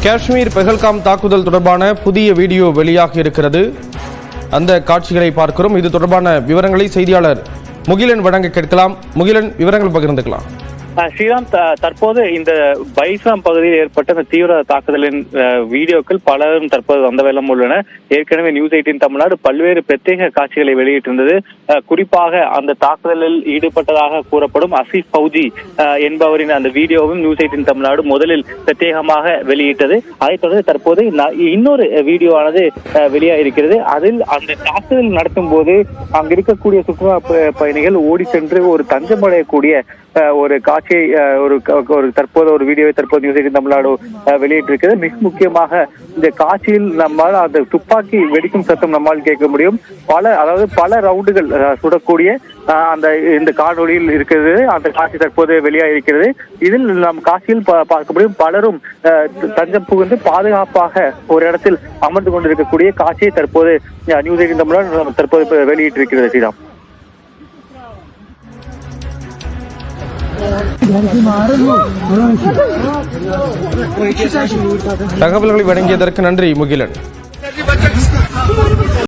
காஷ்மீர் பெஹல்காம் தாக்குதல் தொடர்பான புதிய வீடியோ வெளியாகி இருக்கிறது. அந்த காட்சிகளை பார்க்கிறோம். இது தொடர்பான விவரங்களை செய்தியாளர் முகிலன் வழங்க கேட்கலாம். முகிலன், விவரங்கள் பகிர்ந்துக்கலாம். ஸ்ரீராம், தற்போது இந்த பைசாம் பகுதியில் ஏற்பட்ட இந்த தீவிர தாக்குதலின் வீடியோக்கள் பலரும் தற்போது வந்த வண்ணம் உள்ளன. ஏற்கனவே நியூஸ் 18 தமிழ்நாடு பல்வேறு பிரத்யேக காட்சிகளை வெளியிட்டிருந்தது. குறிப்பாக அந்த தாக்குதலில் ஈடுபட்டதாக கூறப்படும் அசீப் ஃபவுஜி என்பவரின் அந்த வீடியோவும் நியூஸ் 18 தமிழ்நாடு முதலில் பிரத்யேகமாக வெளியிட்டது. அதைத் தொடர்ந்து தற்போது இன்னொரு வீடியோவானது வெளியாகிருக்கிறது. அதில் அந்த தாக்குதல் நடத்தும் போது அங்கு இருக்கக்கூடிய சுற்றுலா பயணிகள் ஓடி சென்று ஒரு தஞ்சமடையக்கூடிய ஒரு காட்சியை ஒரு தற்போது ஒரு வீடியோவை தற்போது நியூஸ் 18 தமிழ்நாடு வெளியிட்டிருக்கிறது. மிக முக்கியமாக இந்த காட்சியில் நம்மால் அந்த துப்பாக்கி வெடிக்கும் சத்தம் நம்மால் கேட்க முடியும். பல ரவுண்டுகள் சுடக்கூடிய அந்த இந்த காணொலியில் இருக்கிறது. அந்த காட்சி தற்போது வெளியாக இருக்கிறது. இதில் நம் காட்சியில் பார்க்க முடியும் பலரும் தஞ்சம் புகுந்து பாதுகாப்பாக ஒரு இடத்தில் அமர்ந்து கொண்டிருக்கக்கூடிய காட்சியை தற்போது நியூஸ் 18 தமிழ்நாடு தற்போது வெளியிட்டிருக்கிறது. ஸ்ரீராம், தகவல்களை வழங்கியதற்கு நன்றி முகிலன்.